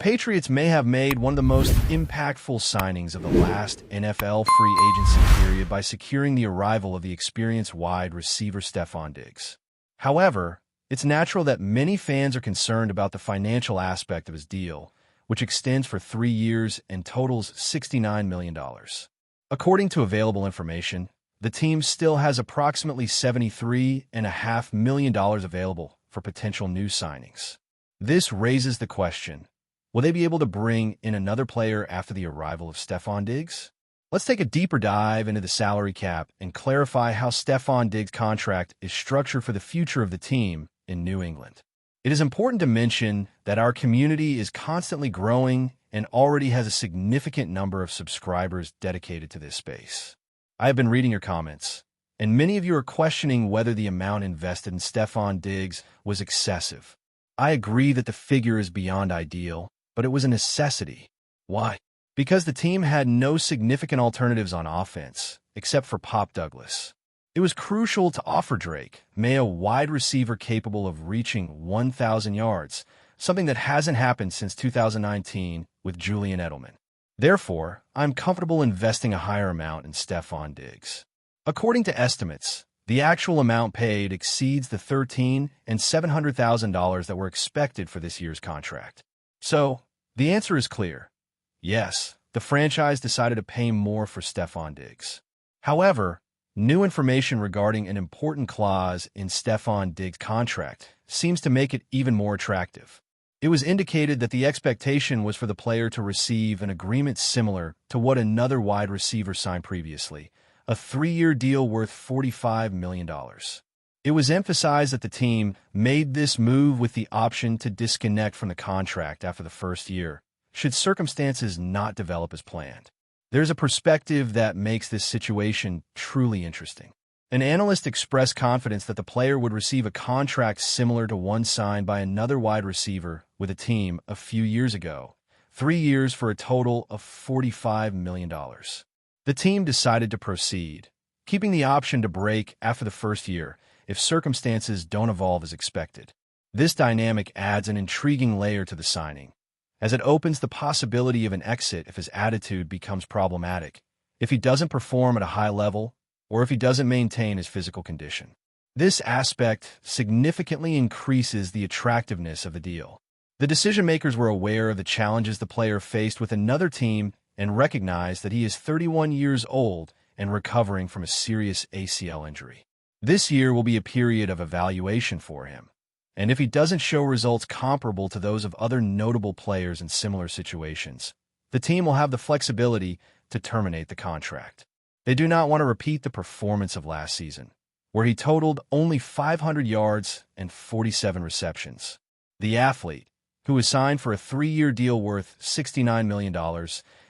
Patriots may have made one of the most impactful signings of the last NFL free agency period by securing the arrival of the experienced wide receiver Stefon Diggs. However, it's natural that many fans are concerned about the financial aspect of his deal, which extends for 3 years and totals $69 million. According to available information, the team still has approximately $73.5 million available for potential new signings. This raises the question, will they be able to bring in another player after the arrival of Stefon Diggs? Let's take a deeper dive into the salary cap and clarify how Stefon Diggs' contract is structured for the future of the team in New England. It is important to mention that our community is constantly growing and already has a significant number of subscribers dedicated to this space. I have been reading your comments, and many of you are questioning whether the amount invested in Stefon Diggs was excessive. I agree that the figure is beyond ideal, but it was a necessity. Why? Because the team had no significant alternatives on offense, except for Pop Douglas. It was crucial to offer Drake May a wide receiver capable of reaching 1,000 yards, something that hasn't happened since 2019 with Julian Edelman. Therefore, I'm comfortable investing a higher amount in Stefon Diggs. According to estimates, the actual amount paid exceeds the $13,000 and $700,000 that were expected for this year's contract. So, the answer is clear. Yes, the franchise decided to pay more for Stefon Diggs. However, new information regarding an important clause in Stefon Diggs' contract seems to make it even more attractive. It was indicated that the expectation was for the player to receive an agreement similar to what another wide receiver signed previously, a 3-year deal worth $45 million. It was emphasized that the team made this move with the option to disconnect from the contract after the first year, should circumstances not develop as planned. There's a perspective that makes this situation truly interesting. An analyst expressed confidence that the player would receive a contract similar to one signed by another wide receiver with a team a few years ago, 3 years for a total of $45 million. The team decided to proceed, keeping the option to break after the first year if circumstances don't evolve as expected. This dynamic adds an intriguing layer to the signing, as it opens the possibility of an exit if his attitude becomes problematic, if he doesn't perform at a high level, or if he doesn't maintain his physical condition. This aspect significantly increases the attractiveness of the deal. The decision-makers were aware of the challenges the player faced with another team and recognized that he is 31 years old and recovering from a serious ACL injury. This year will be a period of evaluation for him, and if he doesn't show results comparable to those of other notable players in similar situations, the team will have the flexibility to terminate the contract. They do not want to repeat the performance of last season, where he totaled only 500 yards and 47 receptions. The athlete, who was signed for a 3-year deal worth $69 million,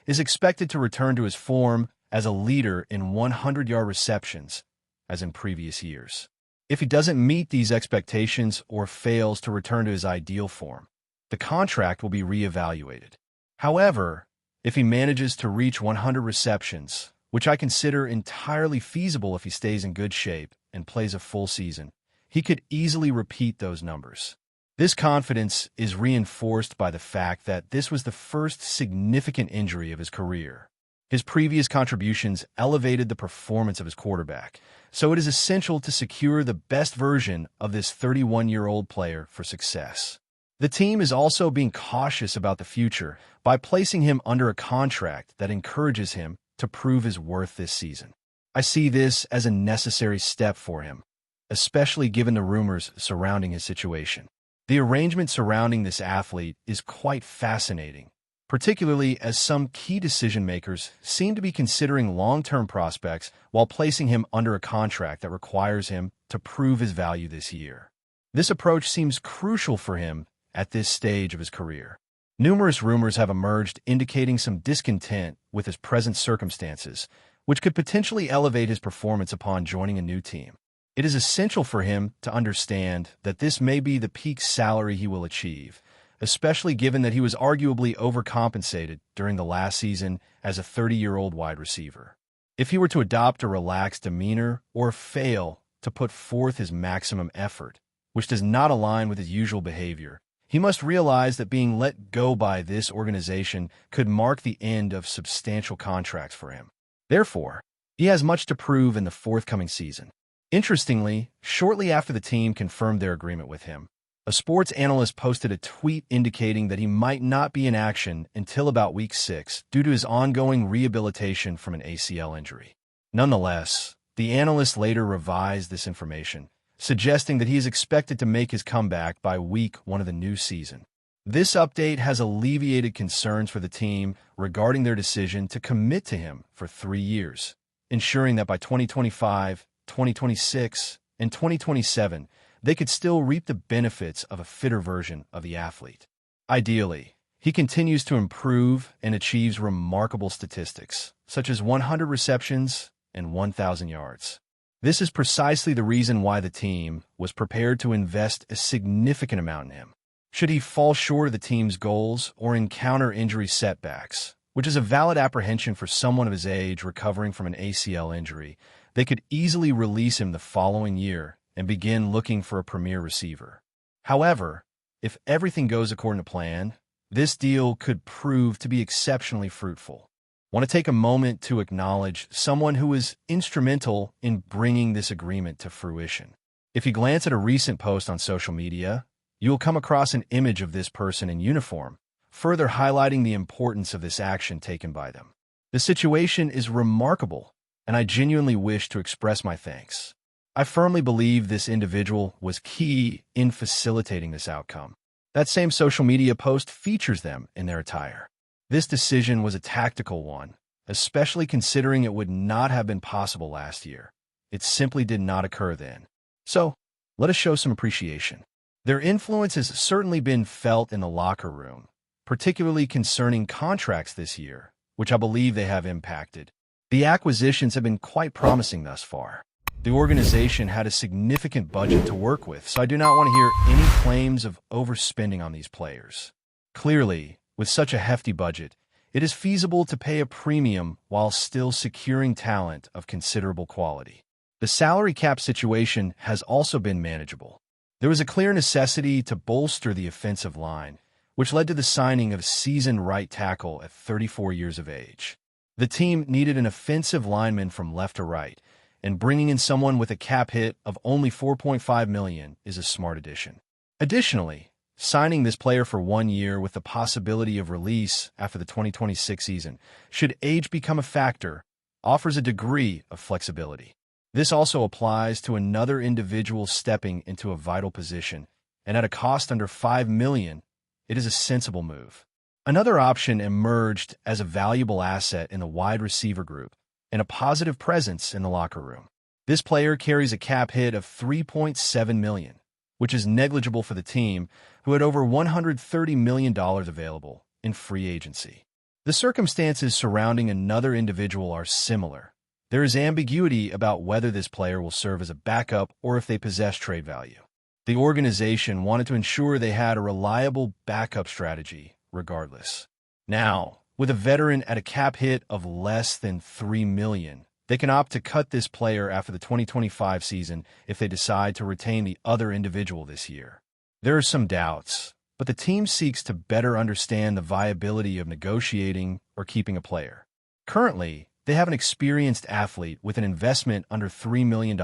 is expected to return to his form as a leader in 100-yard receptions, as in previous years. If he doesn't meet these expectations or fails to return to his ideal form, the contract will be reevaluated. However, if he manages to reach 100 receptions, which I consider entirely feasible if he stays in good shape and plays a full season, he could easily repeat those numbers. This confidence is reinforced by the fact that this was the first significant injury of his career. His previous contributions elevated the performance of his quarterback, so it is essential to secure the best version of this 31-year-old player for success. The team is also being cautious about the future by placing him under a contract that encourages him to prove his worth this season. I see this as a necessary step for him, especially given the rumors surrounding his situation. The arrangement surrounding this athlete is quite fascinating, particularly as some key decision-makers seem to be considering long-term prospects while placing him under a contract that requires him to prove his value this year. This approach seems crucial for him at this stage of his career. Numerous rumors have emerged indicating some discontent with his present circumstances, which could potentially elevate his performance upon joining a new team. It is essential for him to understand that this may be the peak salary he will achieve, especially given that he was arguably overcompensated during the last season as a 30-year-old wide receiver. If he were to adopt a relaxed demeanor or fail to put forth his maximum effort, which does not align with his usual behavior, he He must realize that being let go by this organization could mark the end of substantial contracts for him. Therefore, he has much to prove in the forthcoming season. Interestingly, shortly after the team confirmed their agreement with him, a sports analyst posted a tweet indicating that he might not be in action until about Week 6 due to his ongoing rehabilitation from an ACL injury. Nonetheless, the analyst later revised this information, suggesting that he is expected to make his comeback by Week 1 of the new season. This update has alleviated concerns for the team regarding their decision to commit to him for 3 years, ensuring that by 2025, 2026, and 2027, they could still reap the benefits of a fitter version of the athlete. Ideally, he continues to improve and achieves remarkable statistics, such as 100 receptions and 1,000 yards. This is precisely the reason why the team was prepared to invest a significant amount in him. Should he fall short of the team's goals or encounter injury setbacks, which is a valid apprehension for someone of his age recovering from an ACL injury, they could easily release him the following year and begin looking for a premier receiver. However, if everything goes according to plan, this deal could prove to be exceptionally fruitful. I want to take a moment to acknowledge someone who was instrumental in bringing this agreement to fruition. If you glance at a recent post on social media, you will come across an image of this person in uniform, further highlighting the importance of this action taken by them. The situation is remarkable, and I genuinely wish to express my thanks. I firmly believe this individual was key in facilitating this outcome. That same social media post features them in their attire. This decision was a tactical one, especially considering it would not have been possible last year. It simply did not occur then. So, let us show some appreciation. Their influence has certainly been felt in the locker room, particularly concerning contracts this year, which I believe they have impacted. The acquisitions have been quite promising thus far. The organization had a significant budget to work with, so I do not want to hear any claims of overspending on these players. Clearly, with such a hefty budget, it is feasible to pay a premium while still securing talent of considerable quality. The salary cap situation has also been manageable. There was a clear necessity to bolster the offensive line, which led to the signing of seasoned right tackle at 34 years of age. The team needed an offensive lineman from left to right, and bringing in someone with a cap hit of only $4.5 million is a smart addition. Additionally, signing this player for 1 year with the possibility of release after the 2026 season, should age become a factor, offers a degree of flexibility. This also applies to another individual stepping into a vital position, and at a cost under $5 million, it is a sensible move. Another option emerged as a valuable asset in the wide receiver group, and a positive presence in the locker room. This player carries a cap hit of $3.7 million, which is negligible for the team, who had over $130 million available in free agency. The circumstances surrounding another individual are similar. There is ambiguity about whether this player will serve as a backup or if they possess trade value. The organization wanted to ensure they had a reliable backup strategy regardless. Now, with a veteran at a cap hit of less than $3 million, they can opt to cut this player after the 2025 season if they decide to retain the other individual this year. There are some doubts, but the team seeks to better understand the viability of negotiating or keeping a player. Currently, they have an experienced athlete with an investment under $3 million,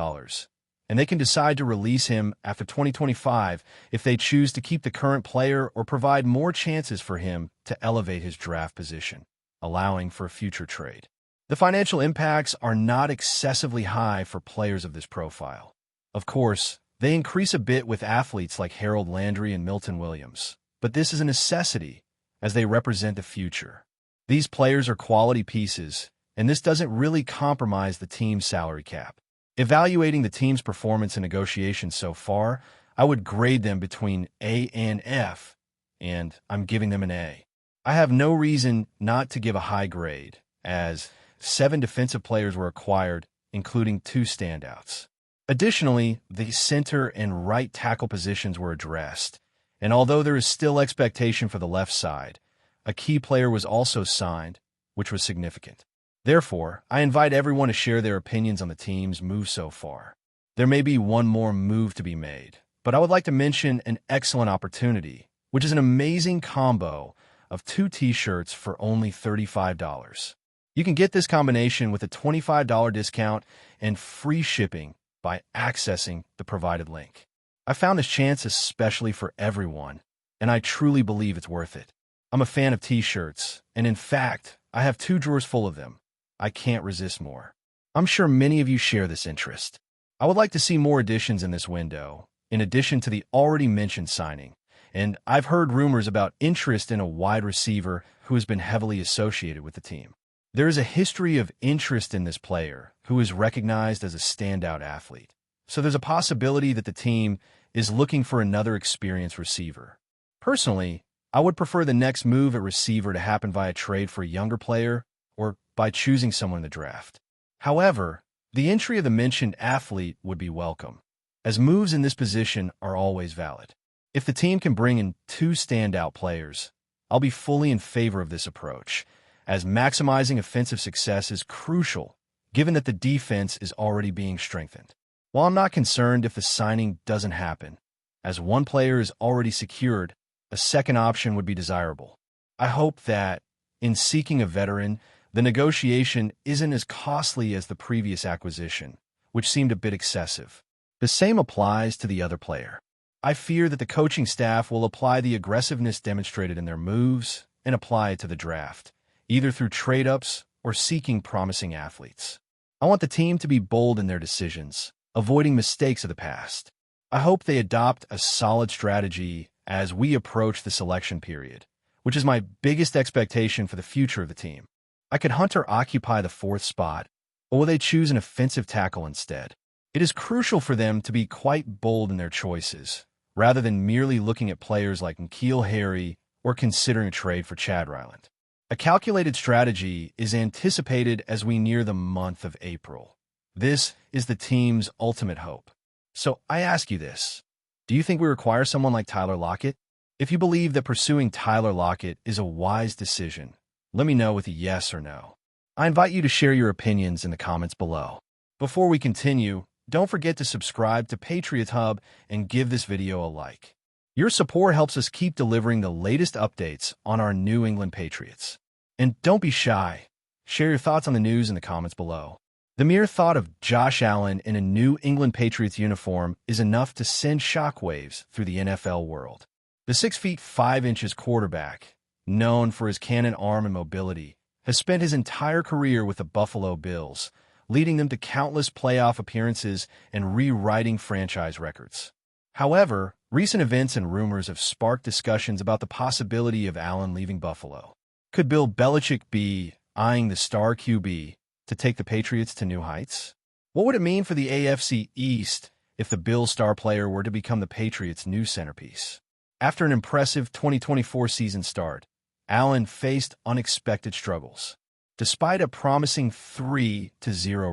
and they can decide to release him after 2025 if they choose to keep the current player or provide more chances for him to elevate his draft position, allowing for a future trade. The financial impacts are not excessively high for players of this profile. Of course, they increase a bit with athletes like Harold Landry and Milton Williams, but this is a necessity as they represent the future. These players are quality pieces, and this doesn't really compromise the team's salary cap. Evaluating the team's performance in negotiations so far, I would grade them between A and F, and I'm giving them an A. I have no reason not to give a high grade, as 7 defensive players were acquired, including 2 standouts. Additionally, the center and right tackle positions were addressed, and although there is still expectation for the left side, a key player was also signed, which was significant. Therefore, I invite everyone to share their opinions on the team's move so far. There may be one more move to be made, but I would like to mention an excellent opportunity, which is an amazing combo of 2 t-shirts for only $35. You can get this combination with a $25 discount and free shipping by accessing the provided link. I found this chance especially for everyone, and I truly believe it's worth it. I'm a fan of t-shirts, and in fact, I have 2 drawers full of them. I can't resist more. I'm sure many of you share this interest. I would like to see more additions in this window, in addition to the already mentioned signing, and I've heard rumors about interest in a wide receiver who has been heavily associated with the team. There is a history of interest in this player who is recognized as a standout athlete, so there's a possibility that the team is looking for another experienced receiver. Personally, I would prefer the next move at receiver to happen via trade for a younger player or by choosing someone in the draft. However, the entry of the mentioned athlete would be welcome, as moves in this position are always valid. If the team can bring in 2 standout players, I'll be fully in favor of this approach, as maximizing offensive success is crucial, given that the defense is already being strengthened. While I'm not concerned if the signing doesn't happen, as one player is already secured, a second option would be desirable. I hope that, in seeking a veteran, the negotiation isn't as costly as the previous acquisition, which seemed a bit excessive. The same applies to the other player. I fear that the coaching staff will apply the aggressiveness demonstrated in their moves and apply it to the draft, either through trade-ups or seeking promising athletes. I want the team to be bold in their decisions, avoiding mistakes of the past. I hope they adopt a solid strategy as we approach the selection period, which is my biggest expectation for the future of the team. I could hunt or occupy the 4th spot, or will they choose an offensive tackle instead? It is crucial for them to be quite bold in their choices, rather than merely looking at players like N'Keal Harry or considering a trade for Chad Ryland. A calculated strategy is anticipated as we near the month of April. This is the team's ultimate hope. So I ask you this. Do you think we require someone like Tyler Lockett? If you believe that pursuing Tyler Lockett is a wise decision, let me know with a yes or no. I invite you to share your opinions in the comments below. Before we continue, don't forget to subscribe to Patriots Hub and give this video a like. Your support helps us keep delivering the latest updates on our New England Patriots. And don't be shy. Share your thoughts on the news in the comments below. The mere thought of Josh Allen in a New England Patriots uniform is enough to send shockwaves through the NFL world. The 6 feet 5 inches quarterback, known for his cannon arm and mobility, has spent his entire career with the Buffalo Bills, leading them to countless playoff appearances and rewriting franchise records. However, recent events and rumors have sparked discussions about the possibility of Allen leaving Buffalo. Could Bill Belichick be eyeing the star QB to take the Patriots to new heights? What would it mean for the AFC East if the Bills star player were to become the Patriots' new centerpiece? After an impressive 2024 season start, Allen faced unexpected struggles. Despite a promising 3-0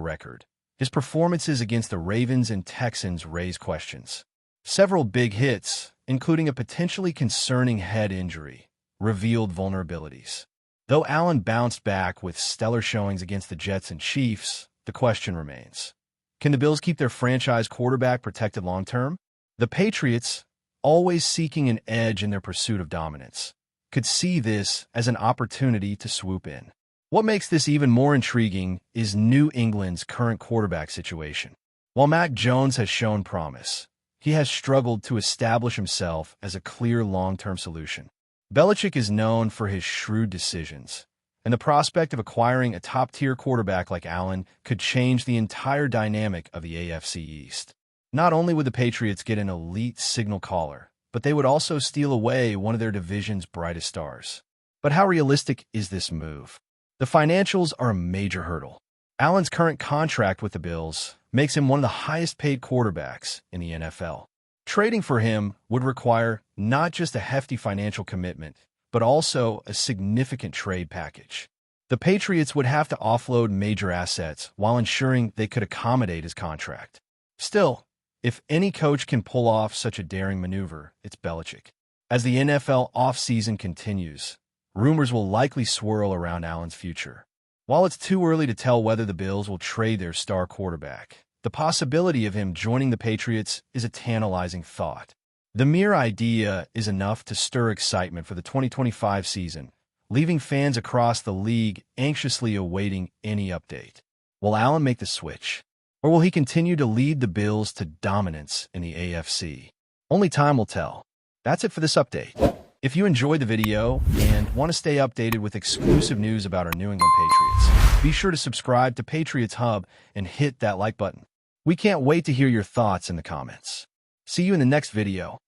record, his performances against the Ravens and Texans raised questions. Several big hits, including a potentially concerning head injury, revealed vulnerabilities. Though Allen bounced back with stellar showings against the Jets and Chiefs, the question remains. Can the Bills keep their franchise quarterback protected long-term? The Patriots, always seeking an edge in their pursuit of dominance, could see this as an opportunity to swoop in. What makes this even more intriguing is New England's current quarterback situation. While Mac Jones has shown promise, he has struggled to establish himself as a clear long-term solution. Belichick is known for his shrewd decisions, and the prospect of acquiring a top-tier quarterback like Allen could change the entire dynamic of the AFC East. Not only would the Patriots get an elite signal caller, but they would also steal away one of their division's brightest stars. But how realistic is this move? The financials are a major hurdle. Allen's current contract with the Bills makes him one of the highest-paid quarterbacks in the NFL. Trading for him would require not just a hefty financial commitment, but also a significant trade package. The Patriots would have to offload major assets while ensuring they could accommodate his contract. Still, if any coach can pull off such a daring maneuver, it's Belichick. As the NFL offseason continues, rumors will likely swirl around Allen's future. While it's too early to tell whether the Bills will trade their star quarterback, the possibility of him joining the Patriots is a tantalizing thought. The mere idea is enough to stir excitement for the 2025 season, leaving fans across the league anxiously awaiting any update. Will Allen make the switch? Or will he continue to lead the Bills to dominance in the AFC? Only time will tell. That's it for this update. If you enjoyed the video and want to stay updated with exclusive news about our New England Patriots, be sure to subscribe to Patriots Hub and hit that like button. We can't wait to hear your thoughts in the comments. See you in the next video.